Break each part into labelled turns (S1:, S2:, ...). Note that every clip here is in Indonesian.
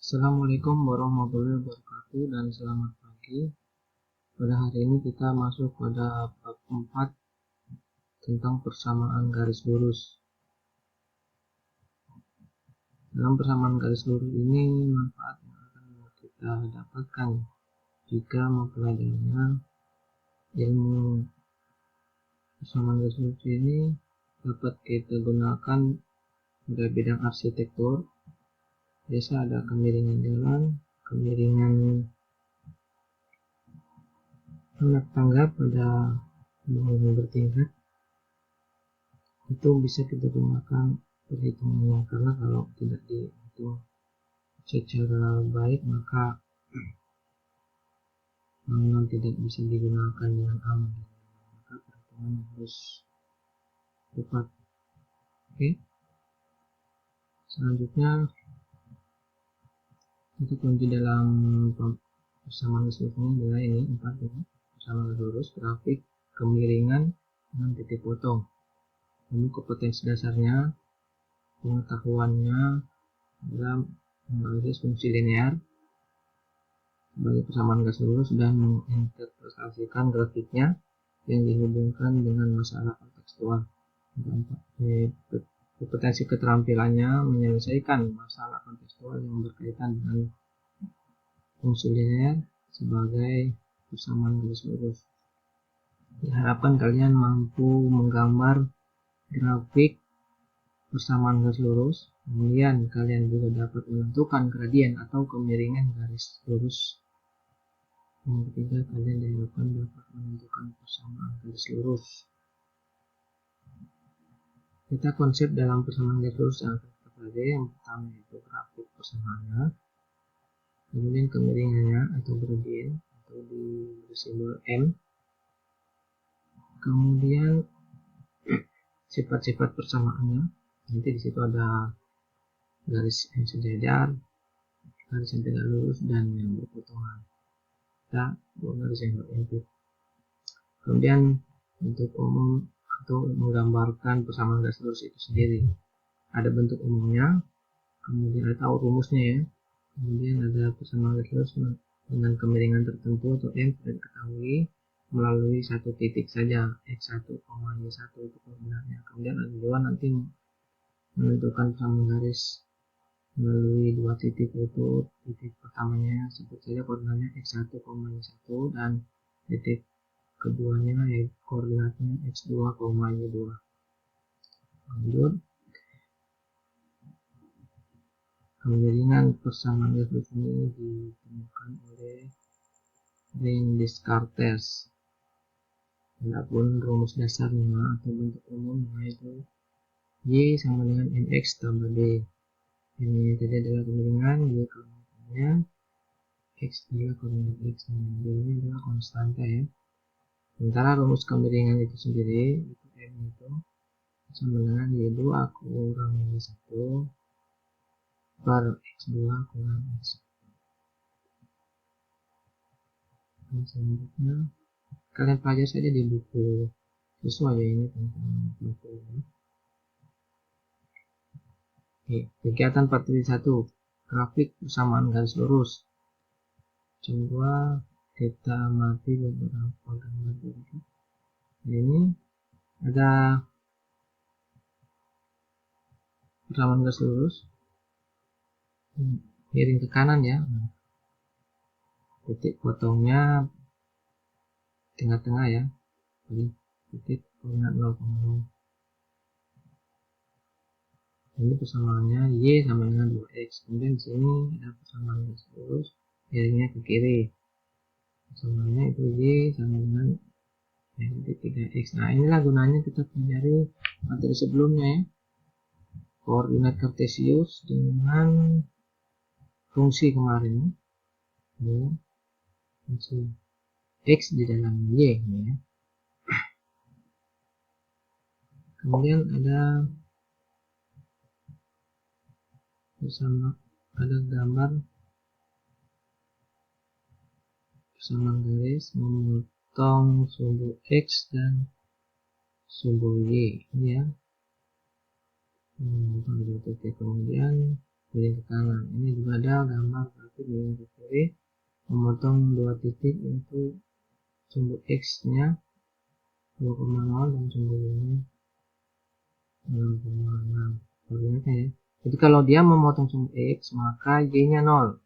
S1: Assalamualaikum warahmatullahi wabarakatuh dan selamat pagi. Pada hari ini kita masuk pada bab 4 tentang persamaan garis lurus. Dalam persamaan garis lurus ini manfaat yang akan kita dapatkan jika mempelajarinya. Ilmu persamaan garis lurus ini dapat kita gunakan pada bidang arsitektur. Biasa ada kemiringan jalan, kemiringan anak tangga pada bangunan bertingkat. Itu bisa kita gunakan perhitungannya, karena kalau tidak dihitung secara baik maka bangunan tidak bisa digunakan dengan aman, maka perhitungannya harus tepat. Oke, selanjutnya kita kunci dalam persamaan garis lurus ini adalah ini 4 ini, persamaan garis lurus, grafik, kemiringan, dengan titik potong. Lalu kompetensi dasarnya, pengetahuannya adalah menganalisis fungsi linear sebagai persamaan garis lurus dan menginterpretasikan grafiknya yang dihubungkan dengan masalah kontekstual. Kompetensi keterampilannya menyelesaikan masalah kontekstual yang berkaitan dengan fungsi linear sebagai persamaan garis lurus. Diharapkan kalian mampu menggambar grafik persamaan garis lurus, kemudian kalian juga dapat menentukan gradien atau kemiringan garis lurus. Yang ketiga, kalian diharapkan dapat menentukan persamaan garis lurus. Kita konsep dalam persamaan garis lurus yang akan kita pelajari. Yang pertama itu grafik persamaannya, kemudian kemiringannya atau gradien atau diberi simbol M, kemudian sifat-sifat persamaannya. Nanti di situ ada garis yang sejajar, garis yang tidak lurus, dan yang berpotongan. Kita buat garis yang berintip. Kemudian bentuk umum atau menggambarkan persamaan garis lurus itu sendiri. Ada bentuk umumnya, kemudian ada rumusnya ya. Kemudian ada persamaan garis lurus dengan kemiringan tertentu atau M tidak diketahui melalui satu titik saja, x1, y1 itu koordinatnya. Kemudian ada juga nanti menentukan persamaan garis melalui dua titik, yaitu titik pertamanya sebut saja koordinatnya x1, y1 dan titik keduanya yaitu koordinatnya x2, y2. Lanjut, kemiringan persamaan garis lurus ini ditemukan oleh Descartes. Adapun rumus dasarnya atau bentuk umumnya itu y sama dengan mx tambah b. Ini tadi adalah kemiringan, y koordinatnya, x adalah koordinat x, dan b ini adalah konstanta ya. Sementara rumus kemiringan itu sendiri, itu M itu sama dengan Y2 kurang Y1 per X2 kurang X1. Dan selanjutnya, kalian pelajari saja di buku siswa ya, ini tentang buku ya. Oke, kegiatan 4.1, grafik persamaan garis lurus. Coba kita amati beberapa gambar berikut. Ini ada persamaan garis lurus miring ke kanan ya. Titik potongnya tengah-tengah ya. Jadi titik koordinat 0,0. Ini persamaannya y sama dengan 2x. Kemudian di sini ada persamaan garis lurus miringnya ke kiri. Persamaannya itu y sama dengan titik 3x. Nah, inilah gunanya kita pelajari materi sebelumnya ya. Koordinat kartesius dengan fungsi kemarin ya. Fungsi x di dalam y ya. Kemudian ada gambar persamaan garis memotong sumbu x dan sumbu y ya. Kemudian miring ke kanan. Ini juga ada gambar grafik miring ke kiri, memotong dua titik, yaitu sumbu X nya 2,0 dan sumbu Y nya 0,6 koordinatnya ya. Jadi kalau dia memotong sumbu X maka Y nya 0.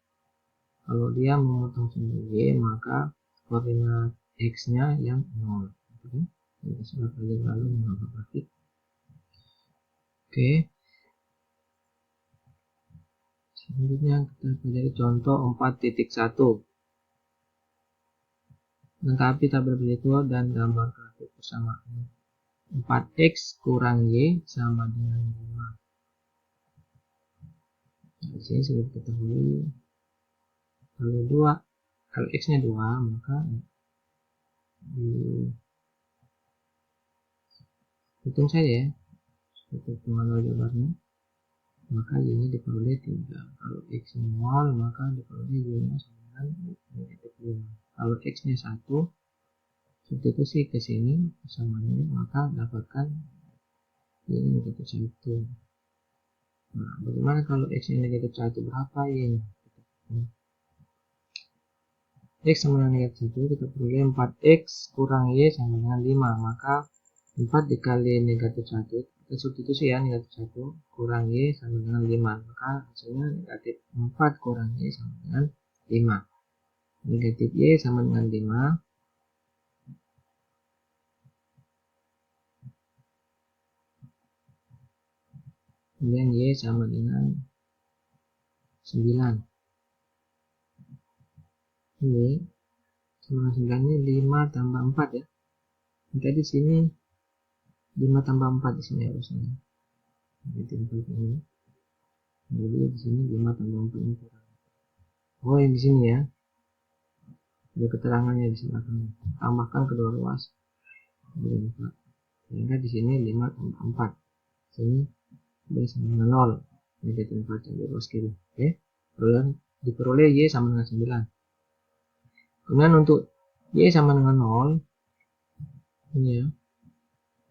S1: Kalau dia memotong sumbu Y maka koordinat X nya yang 0. Kita sudah pelajari lalu mengapa grafik. Oke. Selanjutnya kita pelajari contoh 4.1. Lengkapi tabel berikut dan gambar grafik persamaan. 4x kurang y sama dengan 5. Di sini sudah diketahui kalau x nya 2 maka hitung saja ya perhitungan jawabannya, maka y nya diperoleh 3. Kalau x nya 0 maka diperoleh y nya sama dengan negatif 5. Kalau x nya 1 substitusi ke sini persamaannya, maka dapatkan y nya negatif 1. Nah, bagaimana kalau x nya negatif 1, berapa y nya? X sama dengan negatif 1, kita peroleh 4x kurang y sama dengan 5. Maka 4 dikali negatif 1, kita substitusi ya, negatif 1 kurang y sama dengan 5. Maka hasilnya negatif 4 kurang y sama dengan 5. Negatif y sama dengan 5. Kemudian y sama dengan 9. Ini sama 9 ini 5 tambah 4 ya. Jadi di sini 5 tambah 4 di sini harusnya. Negatif 4 ini. Jadi di sini 5 tambah 4 ini kurang. Oh, yang di sini ya. Ada keterangannya di belakang. Tambahkan kedua ruas. Jadi 4. Sehingga di sini 5 tambah 4. Sini y sama dengan 0. Negatif 4 sampai ruas kiri. Oke. Kemudian diperoleh y sama dengan 9. Kemudian untuk y sama dengan 0, ini ya,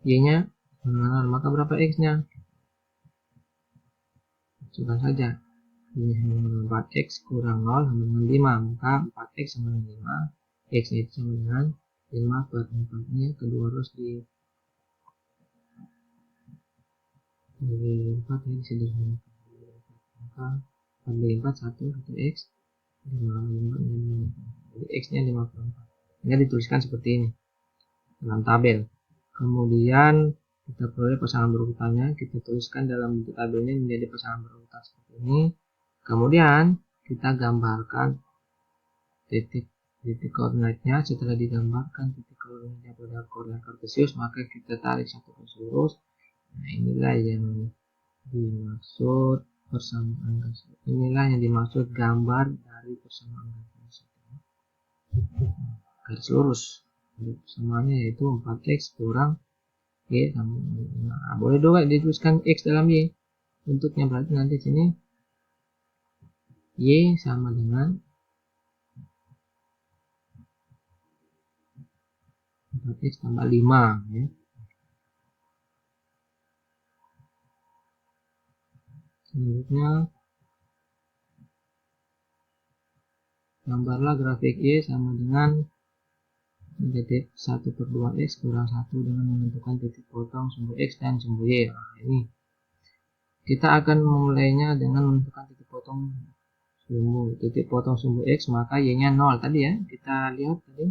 S1: y nya sama dengan 0, maka berapa x nya? Masukkan saja, ini sama dengan 4x kurang 0 sama dengan 5, maka 4x sama dengan 5, x nya itu sama dengan 5 per 4 nya, kedua harus di 4 ya, disederhanakan, maka 4 bagi 4 1 x, 5, jadi x nya 5 per 4. Ini dituliskan seperti ini dalam tabel. Kemudian kita peroleh pasangan berurutannya, kita tuliskan dalam bentuk tabelnya menjadi pasangan berurutan seperti ini. Kemudian kita gambarkan titik koordinatnya. Setelah digambarkan titik koordinatnya pada koordinat kartesius, maka kita tarik satu garis lurus. Nah, inilah yang dimaksud persamaan garis. Inilah yang dimaksud gambar dari persamaan garis. Garis lurus. Persamaannya yaitu 4x kurang y sama, nah, boleh juga dituliskan x dalam y. Bentuknya berarti nanti sini y sama dengan 4x tambah 5 ya. Selanjutnya gambarlah grafik y sama dengan negatif 1 per 2x kurang 1 dengan menentukan titik potong sumbu x dan sumbu y. Nah, ini kita akan memulainya dengan menentukan titik potong sumbu x, maka y nya 0 tadi ya, kita lihat tadi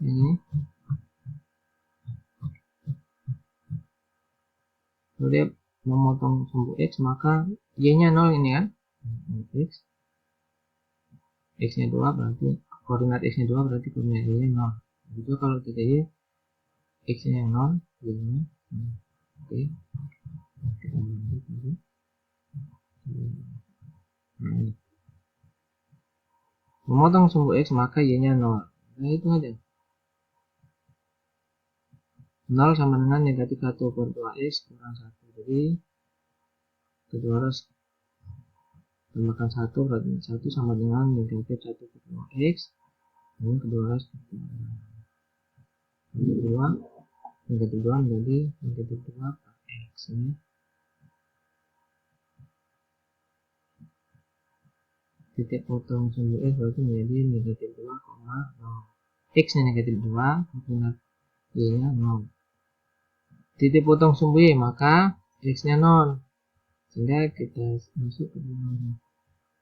S1: ini. Kalau dia memotong sumbu x maka y nya 0 ini kan, x nya 2 berarti koordinat x nya 2 berarti koordinat y nya 0. Juga kalau kita y x nya 0, y nya 0. Oke, kita lanjut lagi. Nah, ini memotong sumbu x maka y nya 0. Nah, itu aja. 0 sama dengan negatif 1 per 2x kurang 1. Jadi kedua harus tambahkan 1, berarti 1 sama dengan negatif 1 per 2x. Dan kedua harus negatif 2 menjadi negatif 2 per x ini. titik potong sumbu X berarti menjadi negatif 2,0. X nya negatif 2, Y nya 0. Titik potong sumbu Y, maka X nya 0. Sehingga kita masuk ke dalam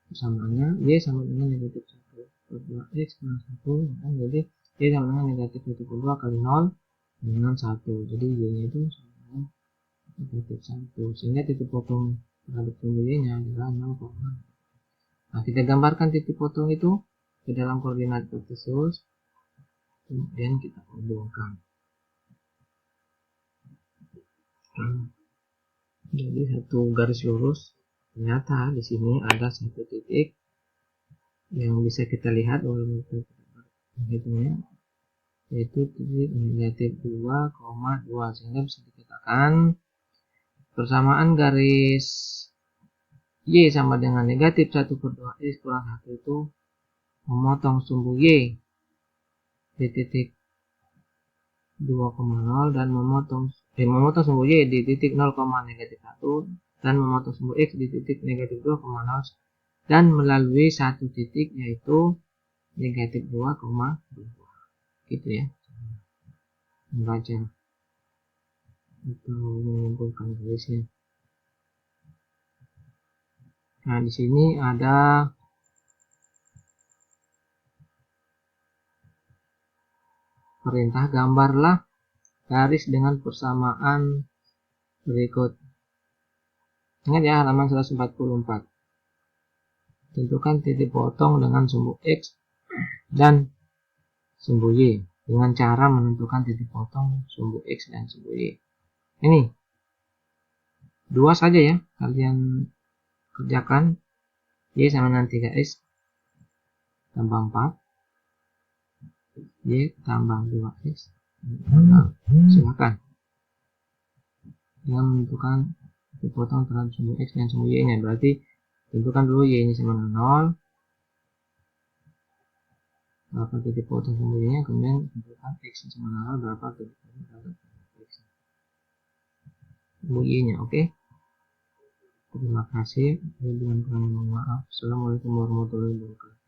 S1: persamaannya, Y sama dengan negatif 1 per 2X kurang 1, maka jadi Y sama dengan negatif 1 per 2 kali 0 dengan 1. Jadi Y nya itu sama dengan negatif 1. Sehingga titik potong terhadap sumbu Y nya adalah 0. Nah, kita gambarkan titik potong itu ke dalam koordinat kartesius, kemudian kita hubungkan. Jadi satu garis lurus, ternyata di sini ada satu titik yang bisa kita lihat oleh hitungnya, yaitu titik negatif 2,2, sehingga bisa dikatakan persamaan garis Y sama dengan negatif 1 per 2X kurang 1 itu memotong sumbu Y di titik 2,0 dan memotong sumbu Y di titik 0, negatif 1 dan memotong sumbu X di titik negatif 2,0 dan melalui satu titik yaitu negatif 2,2. Gitu ya, membaca atau mengumpulkan garisnya. Nah, di sini ada perintah gambarlah garis dengan persamaan berikut. Ingat ya, halaman 144. Tentukan titik potong dengan sumbu X dan sumbu Y dengan cara menentukan titik potong sumbu X dan sumbu Y. Ini dua saja ya, kalian kerjakan. Y sama dengan 3X tambah 4, Y tambah 2X. Nah, silakan dengan menentukan titik potong terhadap sumbu X dan sumbu Y nya. Berarti tentukan dulu Y nya sama dengan 0, berapa titik potong sumbu Y nya, kemudian tentukan X nya sama dengan 0, berapa titik potong terhadap X sumbu Y nya. Oke, terima kasih. Mohon maaf. Assalamualaikum warahmatullahi wabarakatuh.